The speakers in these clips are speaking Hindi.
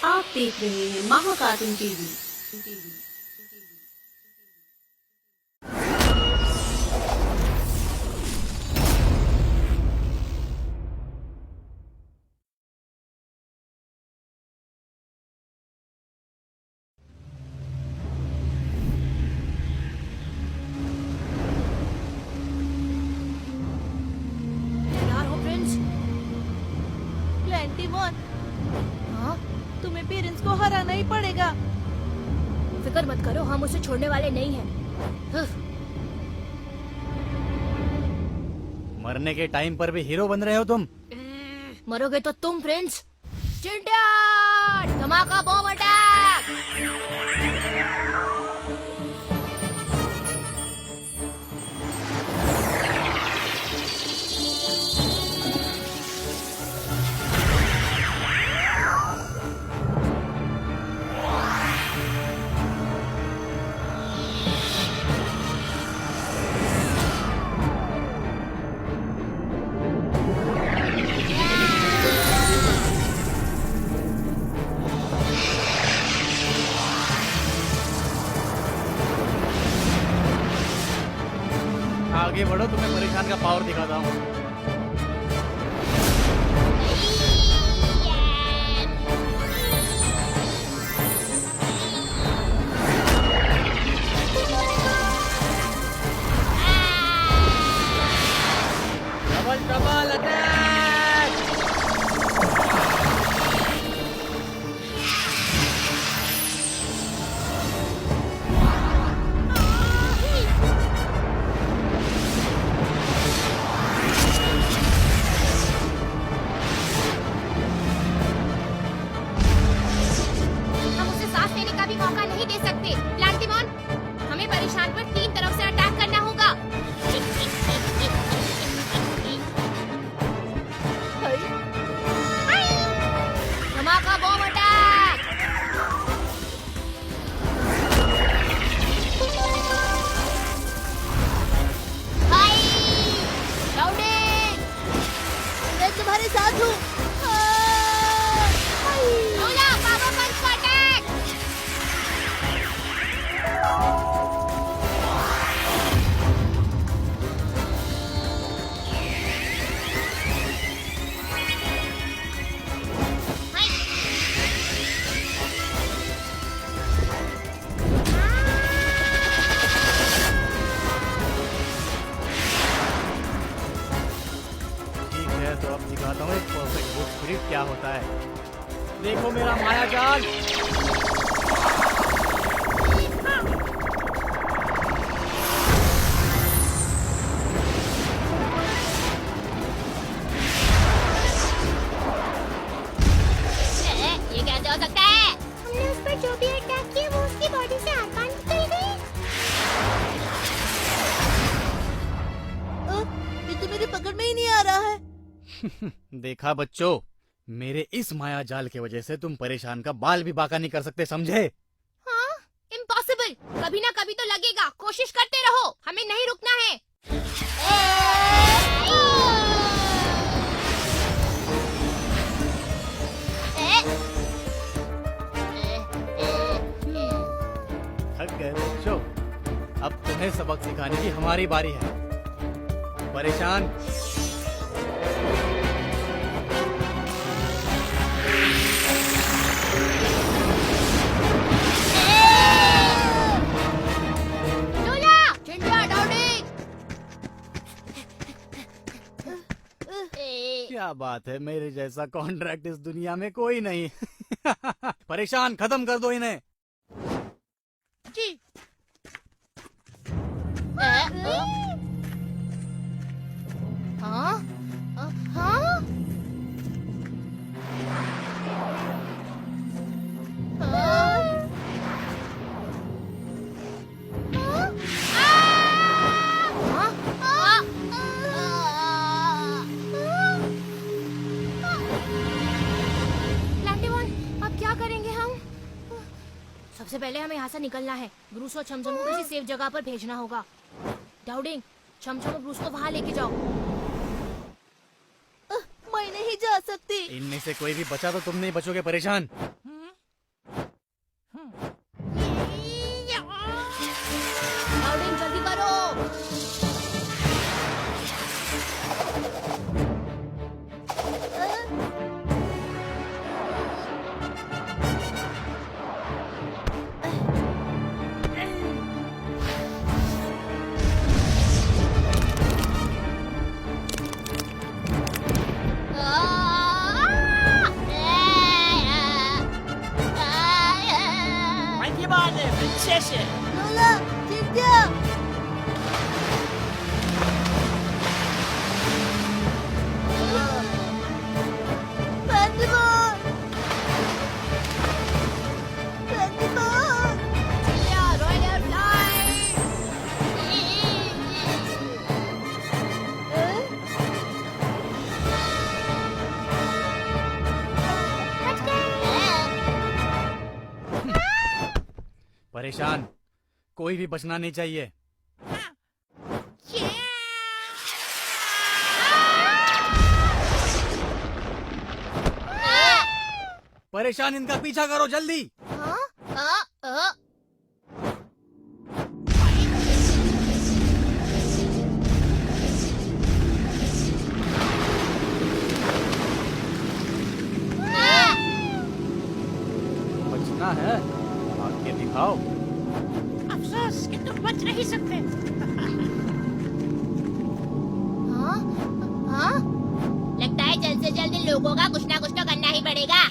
आप देख रहे हैं महाकार्टून टीवी। तैयार हो प्रिंस? प्लेंटीमोन, हाँ, तुम्हें पेरेंट्स को हराना ही पड़ेगा। फिक्र मत करो, हम उसे छोड़ने वाले नहीं हैं। मरने के टाइम पर भी हीरो बन रहे हो तुम। मरोगे तो तुम प्रिंस। चिंटू, धमाका बॉम्ब अटैक। आगे बढ़ो, तुम्हें परेशान का पावर दिखाता हूँ। Double double attack. हम उसे सांस लेने का भी मौका नहीं दे सकते। प्लांटीमोन, हमें परेशान पर 3 तरफ से अटैक करना होगा। धमाका बॉम्ब अटैक। हाय, राउंडिंग। मैं तुम्हारे साथ हूँ। लोला, पावर पंच का अटैक। हाय। ठीक है, तो अब दिखाता हूँ एक परफेक्ट बुक स्पिरिट क्या होता है। देखो मेरा माया जाल। ये कैसे हो सकता है? हमने उस पर जो भी अटैक किया वो उसकी बॉडी से आर-पार निकल गई। ये तो मेरी पकड़ में ही नहीं आ रहा है। देखा बच्चों, मेरे इस माया जाल की वजह से तुम परेशान का बाल भी बाका नहीं कर सकते, समझे? हाँ, इम्पॉसिबल। कभी ना कभी तो लगेगा। कोशिश करते रहो, हमें नहीं रुकना है। थक गए बच्चों, अब तुम्हें सबक सिखाने की हमारी बारी है। परेशान, लोला, चिंटू, राउंडिंग। क्या बात है, मेरे जैसा कॉन्ट्रैक्ट इस दुनिया में कोई नहीं। परेशान, खत्म कर दो इन्हें। जी। हाँ? हाँ? अब क्या करेंगे हम? सबसे पहले हमें यहाँ से निकलना है। ब्रूस और छमछम को किसी सेफ जगह पर भेजना होगा। डाउडिंग, छमछम और ब्रूस को वहाँ लेके जाओ। मैं नहीं जा सकती। इनमें से कोई भी बचा तो तुम नहीं बचोगे। परेशान, છે. लोला चिंटिया पेंडीमोन पेंडीमोन रॉयल फ्लाई। परेशान, कोई भी बचना नहीं चाहिए। परेशान, इनका पीछा करो जल्दी। बचना है, भाग के दिखाओ। अफसोस कि तुम बच नहीं सकते. हाँ? हाँ? लगता है जल्द से जल्द इन लोगों का कुछ ना कुछ तो करना ही पड़ेगा।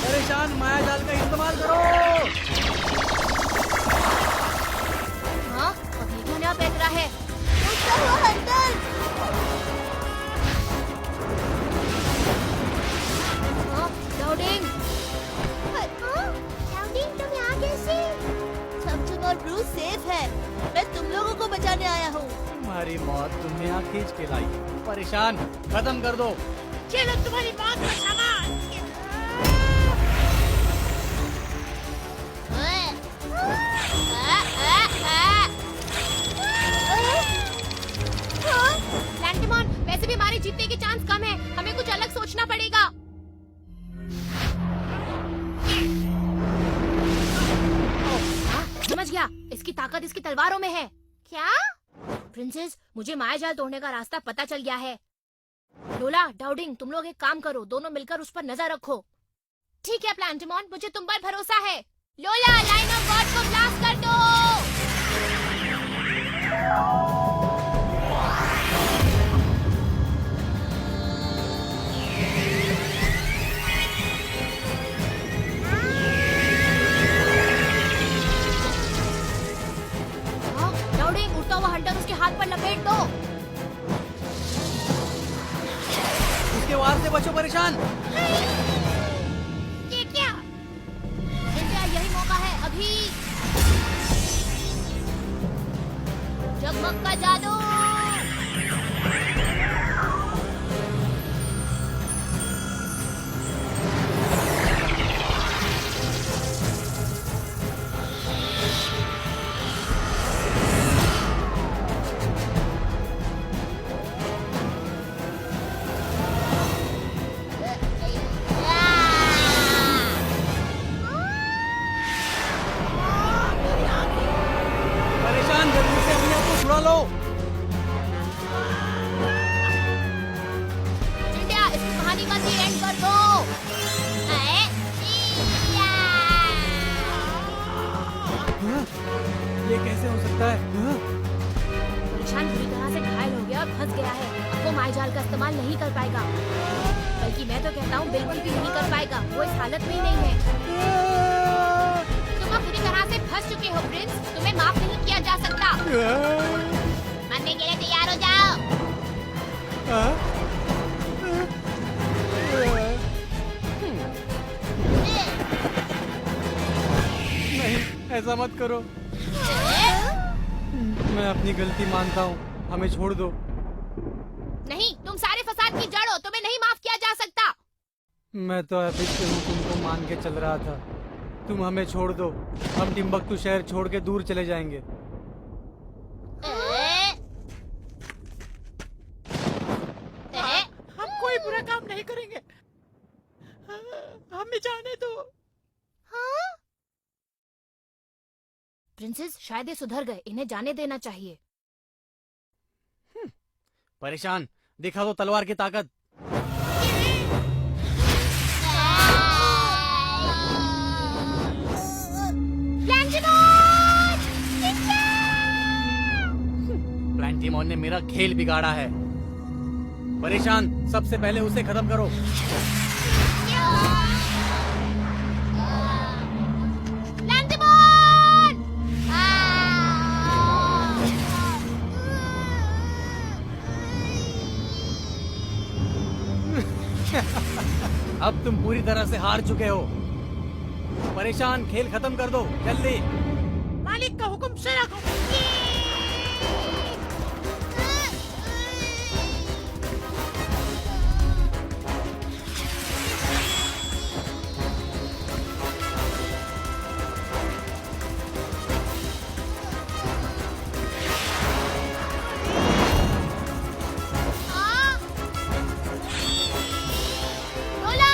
परेशान, माया जाल का इस्तेमाल करो। हाँ? अब ये क्या नया पैतरा है? उसका वो हंटर हाँ? डाउडिंग? डाउडिंग, तुम यहाँ कैसे? छमछम और ब्रूस सेफ है. मैं तुम लोगों को बचाने आया हूँ. तुम्हारी मौत तुम्हें यहाँ खींच के लाई। परेशान, खत्म कर दो। चलो तुम्हारी बात का सामान. लैंटिमॉन, वैसे भी हमारे जीतने के चांस कम है, हमें कुछ अलग सोचना पड़ेगा। हाँ, समझ गया, इसकी ताकत इसकी तलवारों में है। क्या? प्रिंसेस, मुझे माया जाल तोड़ने का रास्ता पता चल गया है। लोला, डाउडिंग, तुम लोग एक काम करो, दोनों मिलकर उस पर नजर रखो। ठीक है प्लांटिमॉन, मुझे तुम पर भरोसा है। लोला, लाइन ऑफ गॉड को ब्लास्ट कर दो। डाउडिंग, उड़ता हुआ हंटर उसके हाथ पर लपेट दो। उसके वार से बचो। परेशान, ये क्या? इंडिया, यही मौका है अभी। जगमग का जादू। परेशान, जल्दी से अपने आप को छुड़ा लो। इंडिया, इस कहानी का दी एंड कर दो। हाँ? ये कैसे हो सकता है? हाँ? परेशान बुरी तरह से घायल हो गया और फंस गया है। अब वो मायाजाल का इस्तेमाल नहीं कर पाएगा, बल्कि मैं तो कहता हूँ बिल्कुल भी नहीं कर पाएगा। वो इस हालत में ही नहीं है। तुम अब बुरी तरह से फंस चुके हो प्रिंस, तुम्हें माफ नहीं किया जा सकता। मरने के लिए तैयार हो जाओ। नहीं, ऐसा मत करो। मैं अपनी गलती मानता हूँ, हमें छोड़ दो। नहीं, तुम सारे फसाद की जड़ हो, तुम्हें नहीं माफ किया जा सकता। मैं तो अभी से हूँ तुमको मान के चल रहा था। तुम हमें छोड़ दो, हम टिम्बकटू शहर छोड़ के दूर चले जाएंगे। हम कोई बुरा काम नहीं करेंगे. हमें जाने दो. हाँ? प्रिंसेस, शायद ये सुधर गए, इन्हें जाने देना चाहिए। परेशान, दिखा दो तलवार की ताकत। प्लांटिमॉन! प्लांटिमॉन ने मेरा खेल बिगाड़ा है। परेशान, सबसे पहले उसे खत्म करो। लैंडमोन! अब तुम पूरी तरह से हार चुके हो। परेशान, खेल खत्म कर दो जल्दी। मालिक का हुक्म से रखो। लोला,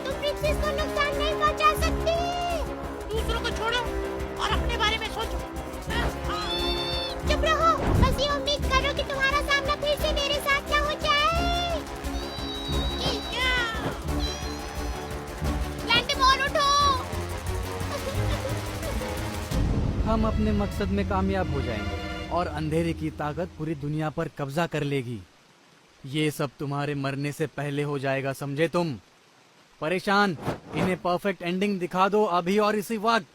तुम प्रिंसेस को नुकसान नहीं पहुंचा सकती। दूसरों को छोड़ो और अपने बारे में सोचो। चुप रहो, बस ये उम्मीद करो कि तुम्हारा सामना फिर से मेरे साथ ना हो जाए। लैंडमोन उठो। हम अपने मकसद में कामयाब हो जाएंगे और अंधेरे की ताकत पूरी दुनिया पर कब्जा कर लेगी। ये सब तुम्हारे मरने से पहले हो जाएगा, समझे तुम? परेशान, इन्हें परफेक्ट एंडिंग दिखा दो अभी और इसी वक्त।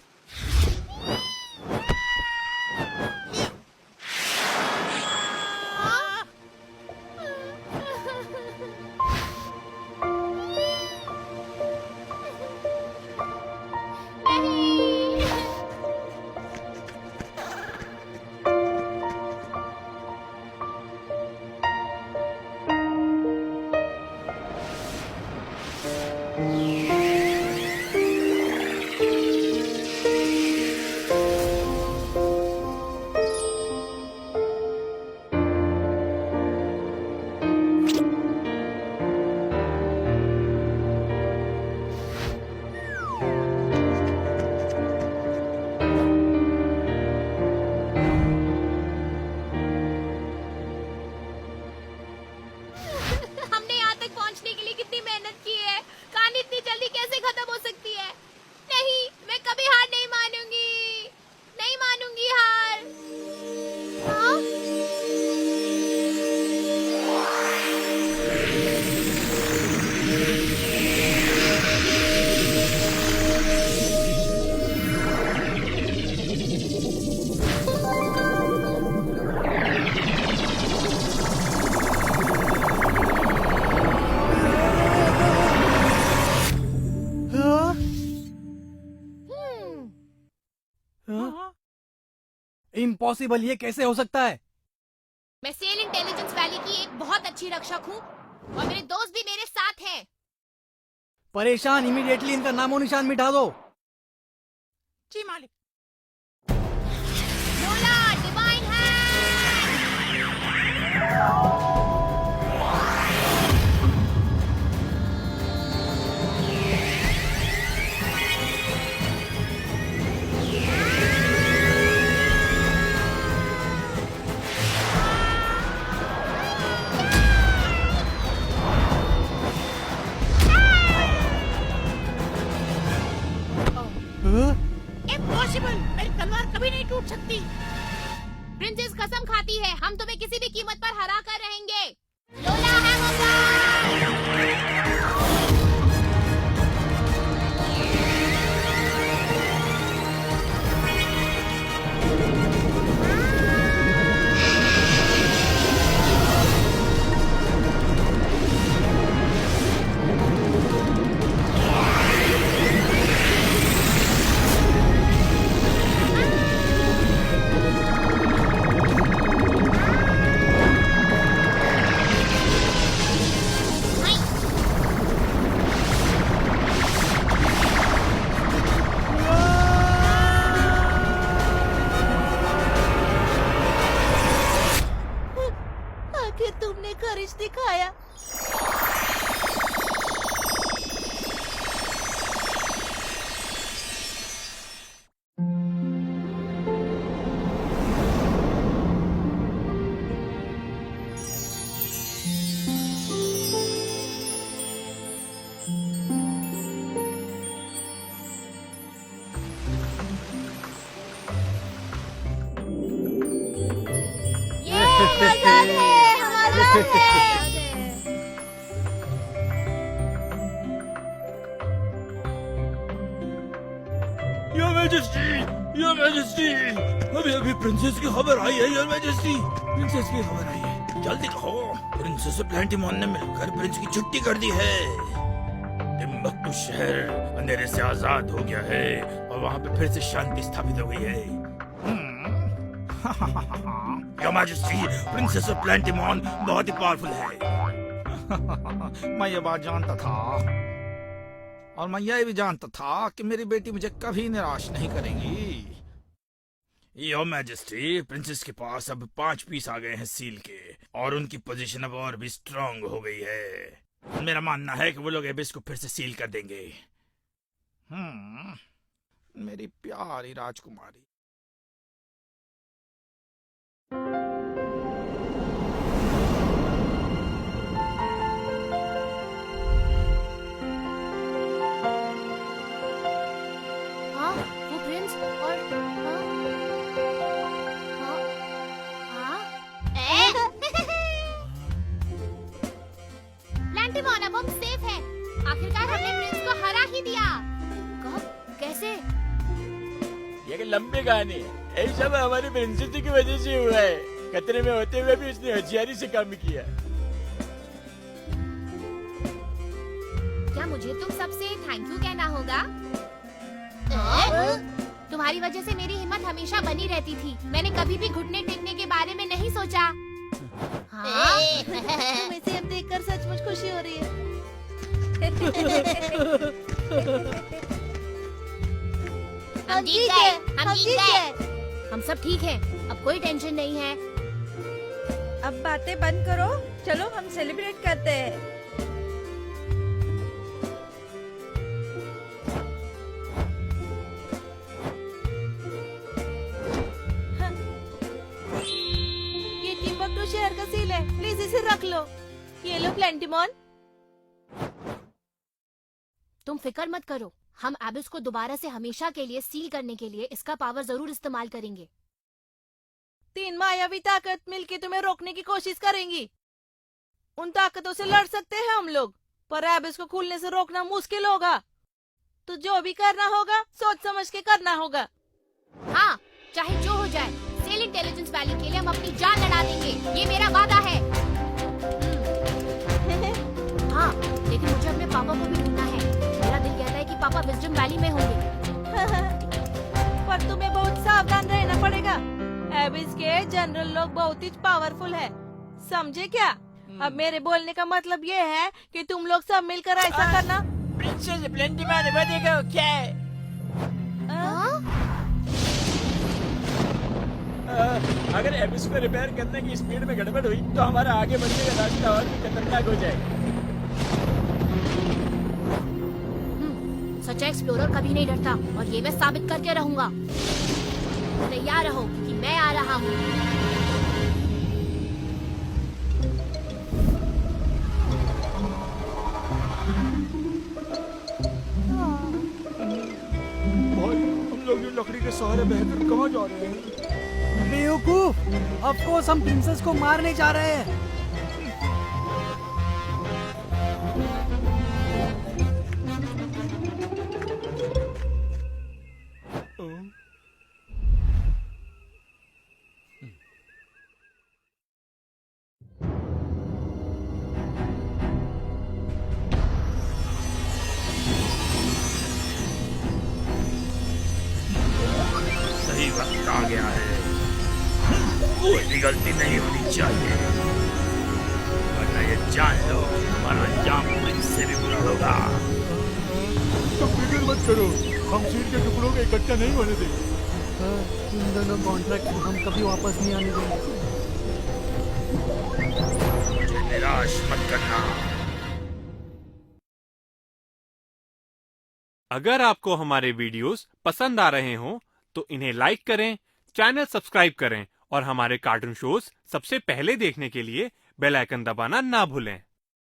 हमने यहाँ तक पहुँचने के लिए कितनी मेहनत की है। कहानी इतनी जल्दी कैसे खत्म हो सकती है? नहीं, मैं कभी हार नहीं मानूंगी, नहीं मानूंगी हार। हाँ? इम्पॉसिबल, ये कैसे हो सकता है? मैं सेल इंटेलिजेंस वैली की एक बहुत अच्छी रक्षक हूँ और मेरे दोस्त भी मेरे साथ हैं। परेशान, इमीडिएटली इनका नामो निशान मिटा दो। जी मालिक। लोला, डिवाइन इम्पॉसिबल, मेरी तलवार कभी नहीं टूट सकती। प्रिंसेस कसम खाती है, हम तुम्हें किसी भी कीमत पर हरा कर रहेंगे। लोला हैमर! आखिर तुमने करिश दिखाया। ये आजाद है, हम आजाद हैं। योर मैजेस्टी, अभी अभी प्रिंसेस की खबर आई है योर मैजेस्टी, प्रिंसेस की खबर आई है, जल्दी कहो। प्रिंसेस प्लेंटिमॉन ने मिलकर प्रिंस की छुट्टी कर दी है। टिम्बक्टू शहर अंधेरे से आजाद हो गया है और वहाँ पे फिर से शांति स्थापित हो गई है। योर मैजेस्टी, प्रिंसेस प्लेंटिमॉन बहुत ही पावरफुल है। मैं ये बात जानता था और मैं यह भी जानता था कि मेरी बेटी मुझे कभी निराश नहीं करेगी। योर मैजेस्टी, प्रिंसेस के पास अब 5 पीस आ गए हैं सील के और उनकी पोजीशन अब और भी स्ट्रांग हो गई है। मेरा मानना है कि वो लोग एबिस को फिर से सील कर देंगे। मेरी प्यारी राजकुमारी। हाँ, वो प्रिंस और हाँ, हाँ, हाँ। प्लेंटिमॉन, अब हम सेफ हैं। आखिरकार हमने प्रिंस को हरा ही दिया। कब? कैसे? ये एक लंबी कहानी है। ये सब हमारी प्रिंसेस की वजह से हुआ है। खतरे में होते हुए भी उसने होशियारी से काम किया। क्या मुझे तुम सबसे थैंक यू कहना होगा? तुम्हारी वजह से मेरी हिम्मत हमेशा बनी रहती थी। मैंने कभी भी घुटने टेकने के बारे में नहीं सोचा। हाँ? तुम्हें इसे अब देखकर सचमुच खुशी हो रही है। हम जीत गए, हम जीत गए। हम सब ठीक हैं। अब कोई टेंशन नहीं है। अब बातें बंद करो, चलो हम सेलिब्रेट करते हैं। ये टिम्बक्टू शहर का सील है, प्लीज इसे रख लो। ये लो प्लेंटिमॉन। तुम फिक्र मत करो, हम एबिस को दोबारा से हमेशा के लिए सील करने के लिए इसका पावर जरूर इस्तेमाल करेंगे। 3 मायावी ताकत मिलके तुम्हें रोकने की कोशिश करेंगी। उन ताकतों से लड़ सकते हैं हम लोग, पर एबिस को खुलने से रोकना मुश्किल होगा। तो जो भी करना होगा सोच समझ के करना होगा। हाँ, चाहे जो हो जाए, सेल इंटेलिजेंस वैली के लिए हम अपनी जान लड़ा देंगे। ये मेरा वादा है। हाँ, लेकिन मुझे अपने पापा को भी ढूंढना है। मेरा दिल कहता है कि पापा विजडम वैली में होंगे। पर तुम्हें बहुत सावधान रहना पड़ेगा। एबिस के जनरल लोग बहुत ही पावरफुल है, समझे क्या? अब मेरे बोलने का मतलब ये है कि तुम लोग सब मिलकर ऐसा करना। प्रिंसेस प्लेंटिमॉन बनेगा क्या है? अगर एबिस को रिपेयर करने की स्पीड में गड़बड़ हुई तो हमारा आगे बढ़ने का रास्ता और भी खतरनाक हो जाएगा। सच्चा एक्सप्लोरर कभी नहीं डरता और ये मैं साबित करके रहूंगा। तैयार रहो कि मैं आ रहा हूँ। हम लोग ये लकड़ी के सहारे बहकर कहाँ जा रहे हैं? बेवकूफ, ऑफ कोर्स हम प्रिंसेस को मारने जा रहे हैं। सही वक्त आ गया है। कोई भी गलती नहीं होनी चाहिए, वरना ये जान लो हमारा अंजाम प्रिंस से भी बुरा होगा। तो फिक्र मत करो, हम सील के टुकड़ों को इकट्ठा नहीं होने देंगे। इन दोनों कॉन्ट्रैक्ट हम कभी वापस नहीं आने देंगे। मुझे निराश मत करना। अगर आपको हमारे वीडियोस पसंद आ रहे हों तो इन्हें लाइक करें, चैनल सब्सक्राइब करें और हमारे कार्टून शोज सबसे पहले देखने के लिए बेल आइकन दबाना ना भूलें।